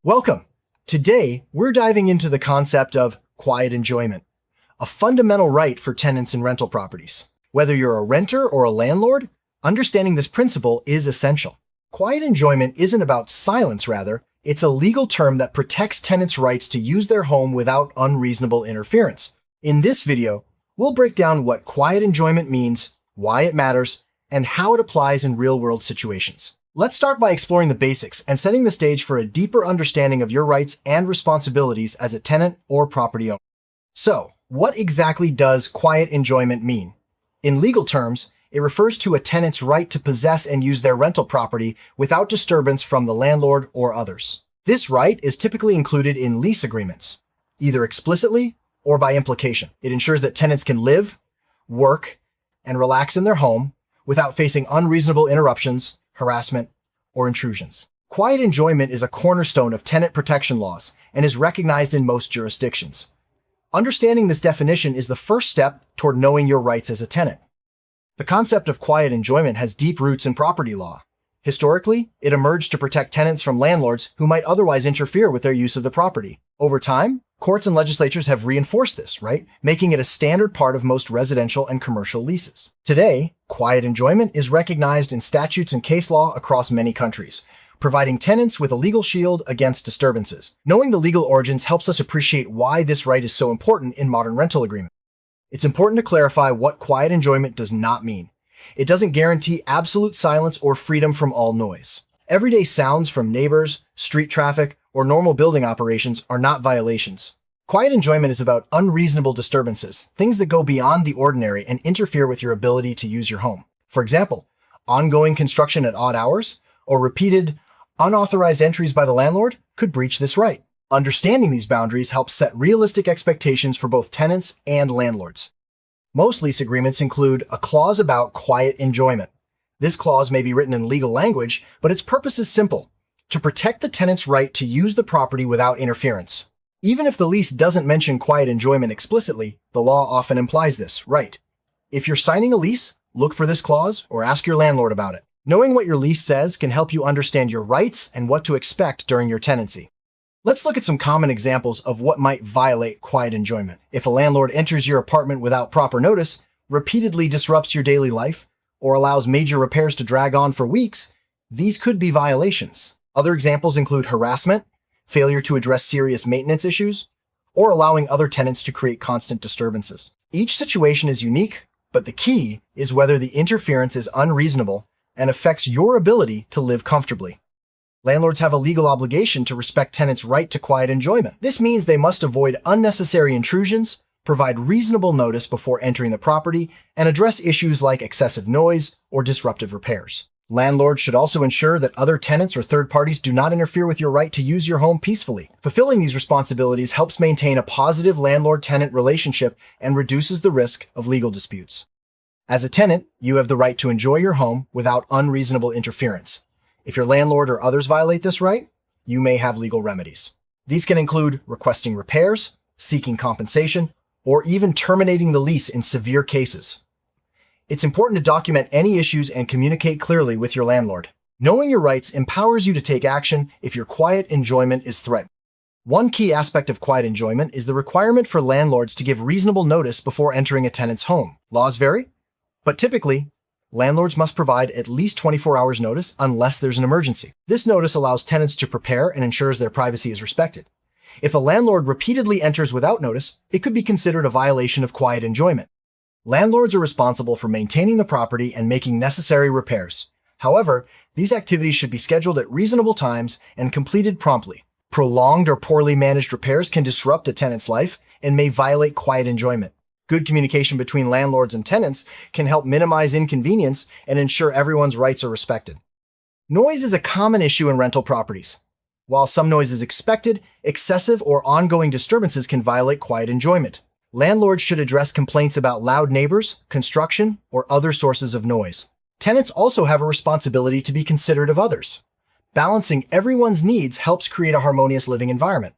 Welcome! Today, we're diving into the concept of quiet enjoyment, a fundamental right for tenants in rental properties. Whether you're a renter or a landlord, understanding this principle is essential. Quiet enjoyment isn't about silence, rather, it's a legal term that protects tenants' rights to use their home without unreasonable interference. In this video, we'll break down what quiet enjoyment means, why it matters, and how it applies in real-world situations. Let's start by exploring the basics and setting the stage for a deeper understanding of your rights and responsibilities as a tenant or property owner. So, what exactly does quiet enjoyment mean? In legal terms, it refers to a tenant's right to possess and use their rental property without disturbance from the landlord or others. This right is typically included in lease agreements, either explicitly or by implication. It ensures that tenants can live, work, and relax in their home without facing unreasonable interruptions, harassment, or intrusions. Quiet enjoyment is a cornerstone of tenant protection laws and is recognized in most jurisdictions. Understanding this definition is the first step toward knowing your rights as a tenant. The concept of quiet enjoyment has deep roots in property law. Historically, it emerged to protect tenants from landlords who might otherwise interfere with their use of the property. Over time, courts and legislatures have reinforced this, making it a standard part of most residential and commercial leases. Today, quiet enjoyment is recognized in statutes and case law across many countries, providing tenants with a legal shield against disturbances. Knowing the legal origins helps us appreciate why this right is so important in modern rental agreements. It's important to clarify what quiet enjoyment does not mean. It doesn't guarantee absolute silence or freedom from all noise. Everyday sounds from neighbors, street traffic, or normal building operations are not violations. Quiet enjoyment is about unreasonable disturbances, things that go beyond the ordinary and interfere with your ability to use your home. For example, ongoing construction at odd hours or repeated, unauthorized entries by the landlord could breach this right. Understanding these boundaries helps set realistic expectations for both tenants and landlords. Most lease agreements include a clause about quiet enjoyment. This clause may be written in legal language, but its purpose is simple: to protect the tenant's right to use the property without interference. Even if the lease doesn't mention quiet enjoyment explicitly, the law often implies this right. If you're signing a lease, look for this clause or ask your landlord about it. Knowing what your lease says can help you understand your rights and what to expect during your tenancy. Let's look at some common examples of what might violate quiet enjoyment. If a landlord enters your apartment without proper notice, repeatedly disrupts your daily life, or allows major repairs to drag on for weeks, these could be violations. Other examples include harassment, failure to address serious maintenance issues, or allowing other tenants to create constant disturbances. Each situation is unique, but the key is whether the interference is unreasonable and affects your ability to live comfortably. Landlords have a legal obligation to respect tenants' right to quiet enjoyment. This means they must avoid unnecessary intrusions, provide reasonable notice before entering the property, and address issues like excessive noise or disruptive repairs. Landlords should also ensure that other tenants or third parties do not interfere with your right to use your home peacefully. Fulfilling these responsibilities helps maintain a positive landlord-tenant relationship and reduces the risk of legal disputes. As a tenant, you have the right to enjoy your home without unreasonable interference. If your landlord or others violate this right, you may have legal remedies. These can include requesting repairs, seeking compensation, or even terminating the lease in severe cases. It's important to document any issues and communicate clearly with your landlord. Knowing your rights empowers you to take action if your quiet enjoyment is threatened. One key aspect of quiet enjoyment is the requirement for landlords to give reasonable notice before entering a tenant's home. Laws vary, but typically, landlords must provide at least 24 hours notice unless there's an emergency. This notice allows tenants to prepare and ensures their privacy is respected. If a landlord repeatedly enters without notice, it could be considered a violation of quiet enjoyment. Landlords are responsible for maintaining the property and making necessary repairs. However, these activities should be scheduled at reasonable times and completed promptly. Prolonged or poorly managed repairs can disrupt a tenant's life and may violate quiet enjoyment. Good communication between landlords and tenants can help minimize inconvenience and ensure everyone's rights are respected. Noise is a common issue in rental properties. While some noise is expected, excessive or ongoing disturbances can violate quiet enjoyment. Landlords should address complaints about loud neighbors, construction, or other sources of noise. Tenants also have a responsibility to be considerate of others. Balancing everyone's needs helps create a harmonious living environment.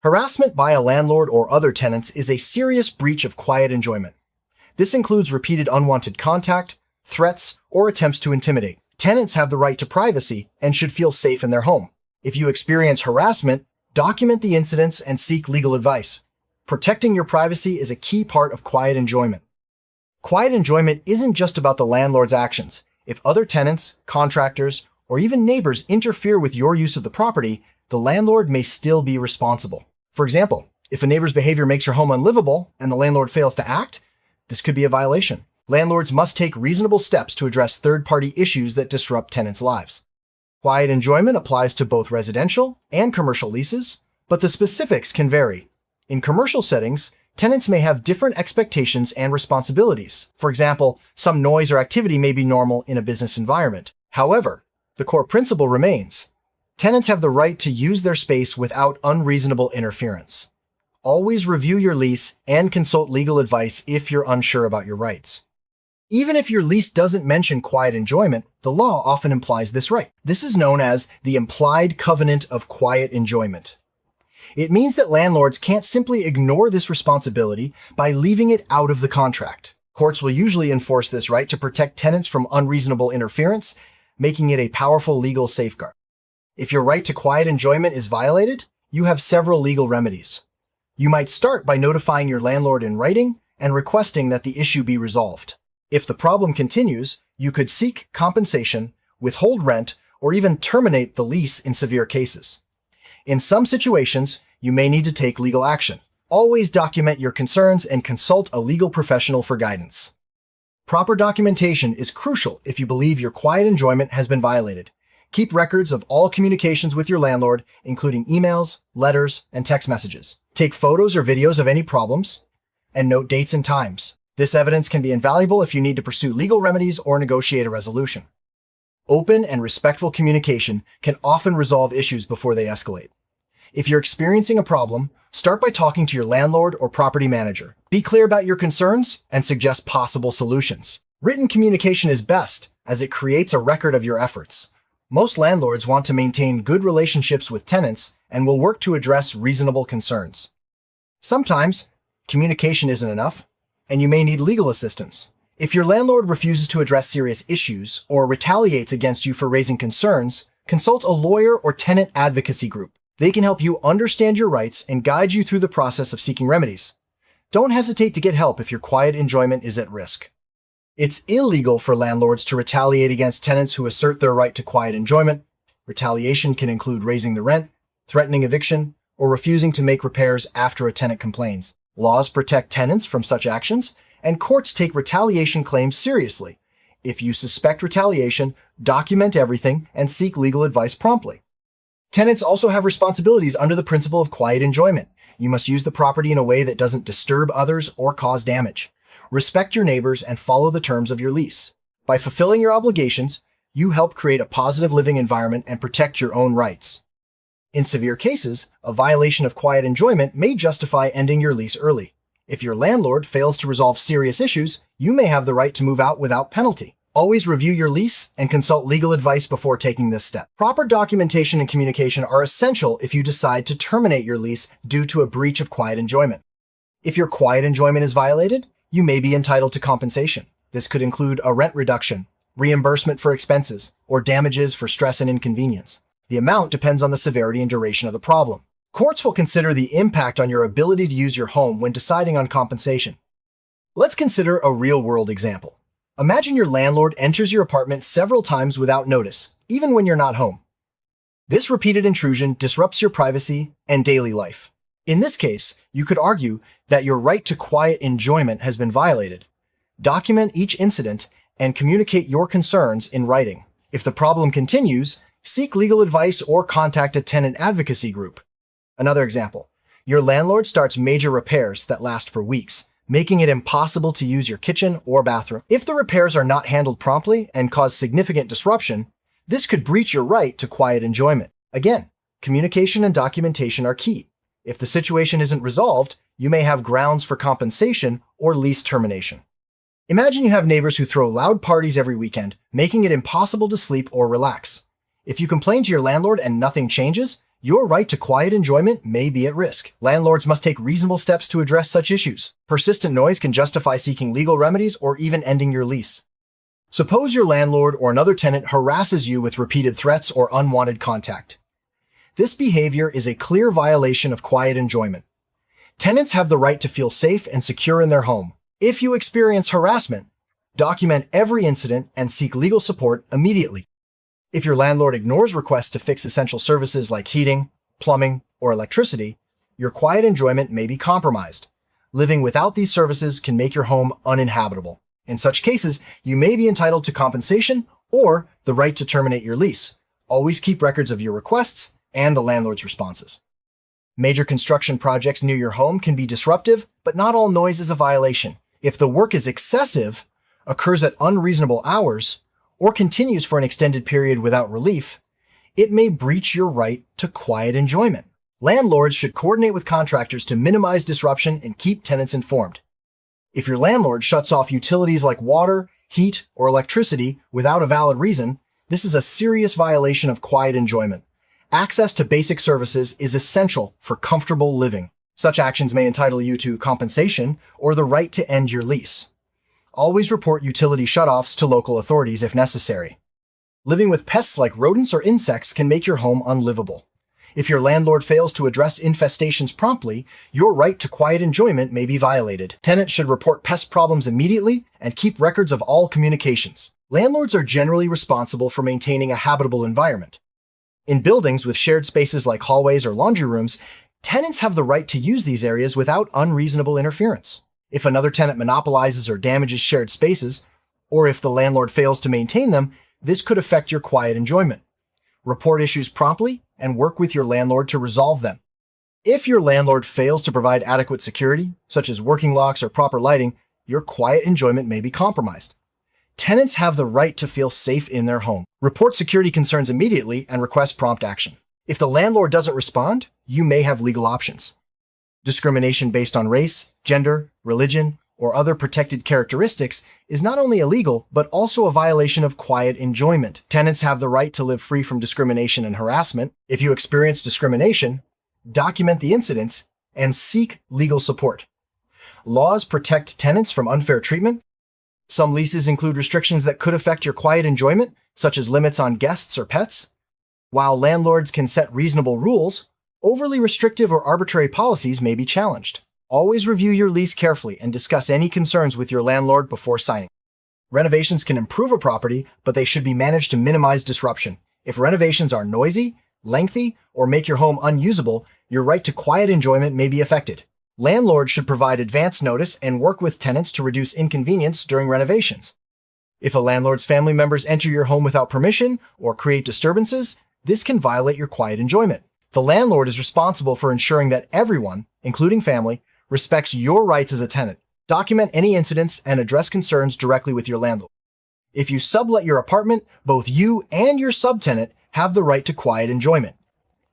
Harassment by a landlord or other tenants is a serious breach of quiet enjoyment. This includes repeated unwanted contact, threats, or attempts to intimidate. Tenants have the right to privacy and should feel safe in their home. If you experience harassment, document the incidents and seek legal advice. Protecting your privacy is a key part of quiet enjoyment. Quiet enjoyment isn't just about the landlord's actions. If other tenants, contractors, or even neighbors interfere with your use of the property, the landlord may still be responsible. For example, if a neighbor's behavior makes your home unlivable and the landlord fails to act, this could be a violation. Landlords must take reasonable steps to address third-party issues that disrupt tenants' lives. Quiet enjoyment applies to both residential and commercial leases, but the specifics can vary. In commercial settings, tenants may have different expectations and responsibilities. For example, some noise or activity may be normal in a business environment. However, the core principle remains. Tenants have the right to use their space without unreasonable interference. Always review your lease and consult legal advice if you're unsure about your rights. Even if your lease doesn't mention quiet enjoyment, the law often implies this right. This is known as the implied covenant of quiet enjoyment. It means that landlords can't simply ignore this responsibility by leaving it out of the contract. Courts will usually enforce this right to protect tenants from unreasonable interference, making it a powerful legal safeguard. If your right to quiet enjoyment is violated, you have several legal remedies. You might start by notifying your landlord in writing and requesting that the issue be resolved. If the problem continues, you could seek compensation, withhold rent, or even terminate the lease in severe cases. In some situations, you may need to take legal action. Always document your concerns and consult a legal professional for guidance. Proper documentation is crucial if you believe your quiet enjoyment has been violated. Keep records of all communications with your landlord, including emails, letters, and text messages. Take photos or videos of any problems, and note dates and times. This evidence can be invaluable if you need to pursue legal remedies or negotiate a resolution. Open and respectful communication can often resolve issues before they escalate. If you're experiencing a problem, start by talking to your landlord or property manager. Be clear about your concerns and suggest possible solutions. Written communication is best, as it creates a record of your efforts. Most landlords want to maintain good relationships with tenants and will work to address reasonable concerns. Sometimes, communication isn't enough, and you may need legal assistance. If your landlord refuses to address serious issues or retaliates against you for raising concerns, consult a lawyer or tenant advocacy group. They can help you understand your rights and guide you through the process of seeking remedies. Don't hesitate to get help if your quiet enjoyment is at risk. It's illegal for landlords to retaliate against tenants who assert their right to quiet enjoyment. Retaliation can include raising the rent, threatening eviction, or refusing to make repairs after a tenant complains. Laws protect tenants from such actions, and courts take retaliation claims seriously. If you suspect retaliation, document everything and seek legal advice promptly. Tenants also have responsibilities under the principle of quiet enjoyment. You must use the property in a way that doesn't disturb others or cause damage. Respect your neighbors and follow the terms of your lease. By fulfilling your obligations, you help create a positive living environment and protect your own rights. In severe cases, a violation of quiet enjoyment may justify ending your lease early. If your landlord fails to resolve serious issues, you may have the right to move out without penalty. Always review your lease and consult legal advice before taking this step. Proper documentation and communication are essential if you decide to terminate your lease due to a breach of quiet enjoyment. If your quiet enjoyment is violated, you may be entitled to compensation. This could include a rent reduction, reimbursement for expenses, or damages for stress and inconvenience. The amount depends on the severity and duration of the problem. Courts will consider the impact on your ability to use your home when deciding on compensation. Let's consider a real-world example. Imagine your landlord enters your apartment several times without notice, even when you're not home. This repeated intrusion disrupts your privacy and daily life. In this case, you could argue that your right to quiet enjoyment has been violated. Document each incident and communicate your concerns in writing. If the problem continues, seek legal advice or contact a tenant advocacy group. Another example, your landlord starts major repairs that last for weeks, making it impossible to use your kitchen or bathroom. If the repairs are not handled promptly and cause significant disruption, this could breach your right to quiet enjoyment. Again, communication and documentation are key. If the situation isn't resolved, you may have grounds for compensation or lease termination. Imagine you have neighbors who throw loud parties every weekend, making it impossible to sleep or relax. If you complain to your landlord and nothing changes, your right to quiet enjoyment may be at risk. Landlords must take reasonable steps to address such issues. Persistent noise can justify seeking legal remedies or even ending your lease. Suppose your landlord or another tenant harasses you with repeated threats or unwanted contact. This behavior is a clear violation of quiet enjoyment. Tenants have the right to feel safe and secure in their home. If you experience harassment, document every incident and seek legal support immediately. If your landlord ignores requests to fix essential services like heating, plumbing, or electricity, your quiet enjoyment may be compromised. Living without these services can make your home uninhabitable. In such cases, you may be entitled to compensation or the right to terminate your lease. Always keep records of your requests and the landlord's responses. Major construction projects near your home can be disruptive, but not all noise is a violation. If the work is excessive, occurs at unreasonable hours, or continues for an extended period without relief, it may breach your right to quiet enjoyment. Landlords should coordinate with contractors to minimize disruption and keep tenants informed. If your landlord shuts off utilities like water, heat, or electricity without a valid reason, this is a serious violation of quiet enjoyment. Access to basic services is essential for comfortable living. Such actions may entitle you to compensation or the right to end your lease. Always report utility shutoffs to local authorities if necessary. Living with pests like rodents or insects can make your home unlivable. If your landlord fails to address infestations promptly, your right to quiet enjoyment may be violated. Tenants should report pest problems immediately and keep records of all communications. Landlords are generally responsible for maintaining a habitable environment. In buildings with shared spaces like hallways or laundry rooms, tenants have the right to use these areas without unreasonable interference. If another tenant monopolizes or damages shared spaces, or if the landlord fails to maintain them, this could affect your quiet enjoyment. Report issues promptly and work with your landlord to resolve them. If your landlord fails to provide adequate security, such as working locks or proper lighting, your quiet enjoyment may be compromised. Tenants have the right to feel safe in their home. Report security concerns immediately and request prompt action. If the landlord doesn't respond, you may have legal options. Discrimination based on race, gender, religion, or other protected characteristics is not only illegal, but also a violation of quiet enjoyment. Tenants have the right to live free from discrimination and harassment. If you experience discrimination, document the incident and seek legal support. Laws protect tenants from unfair treatment. Some leases include restrictions that could affect your quiet enjoyment, such as limits on guests or pets. While landlords can set reasonable rules, overly restrictive or arbitrary policies may be challenged. Always review your lease carefully and discuss any concerns with your landlord before signing. Renovations can improve a property, but they should be managed to minimize disruption. If renovations are noisy, lengthy, or make your home unusable, your right to quiet enjoyment may be affected. Landlords should provide advance notice and work with tenants to reduce inconvenience during renovations. If a landlord's family members enter your home without permission or create disturbances, this can violate your quiet enjoyment. The landlord is responsible for ensuring that everyone, including family, respects your rights as a tenant. Document any incidents and address concerns directly with your landlord. If you sublet your apartment, both you and your subtenant have the right to quiet enjoyment.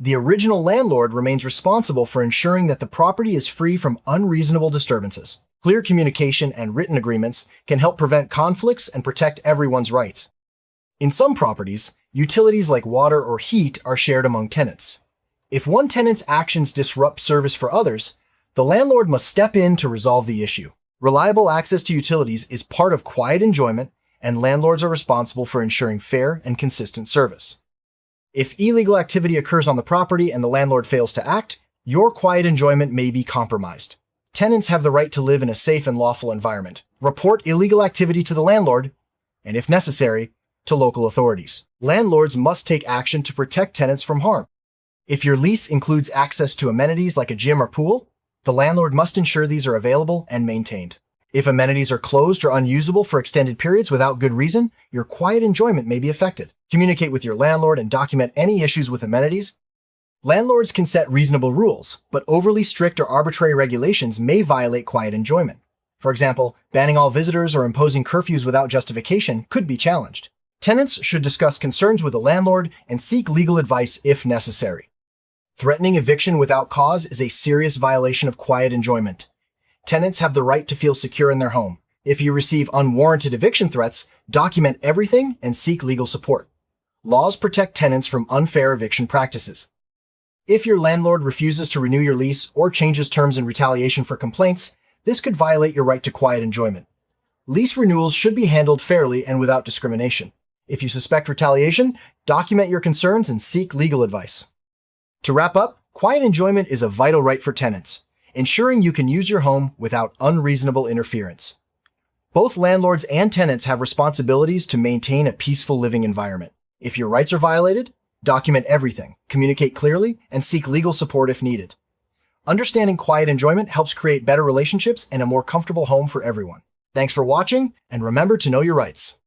The original landlord remains responsible for ensuring that the property is free from unreasonable disturbances. Clear communication and written agreements can help prevent conflicts and protect everyone's rights. In some properties, utilities like water or heat are shared among tenants. If one tenant's actions disrupt service for others, the landlord must step in to resolve the issue. Reliable access to utilities is part of quiet enjoyment, and landlords are responsible for ensuring fair and consistent service. If illegal activity occurs on the property and the landlord fails to act, your quiet enjoyment may be compromised. Tenants have the right to live in a safe and lawful environment. Report illegal activity to the landlord, and if necessary, to local authorities. Landlords must take action to protect tenants from harm. If your lease includes access to amenities like a gym or pool, the landlord must ensure these are available and maintained. If amenities are closed or unusable for extended periods without good reason, your quiet enjoyment may be affected. Communicate with your landlord and document any issues with amenities. Landlords can set reasonable rules, but overly strict or arbitrary regulations may violate quiet enjoyment. For example, banning all visitors or imposing curfews without justification could be challenged. Tenants should discuss concerns with the landlord and seek legal advice if necessary. Threatening eviction without cause is a serious violation of quiet enjoyment. Tenants have the right to feel secure in their home. If you receive unwarranted eviction threats, document everything and seek legal support. Laws protect tenants from unfair eviction practices. If your landlord refuses to renew your lease or changes terms in retaliation for complaints, this could violate your right to quiet enjoyment. Lease renewals should be handled fairly and without discrimination. If you suspect retaliation, document your concerns and seek legal advice. To wrap up, quiet enjoyment is a vital right for tenants, ensuring you can use your home without unreasonable interference. Both landlords and tenants have responsibilities to maintain a peaceful living environment. If your rights are violated, document everything, communicate clearly, and seek legal support if needed. Understanding quiet enjoyment helps create better relationships and a more comfortable home for everyone. Thanks for watching, and remember to know your rights.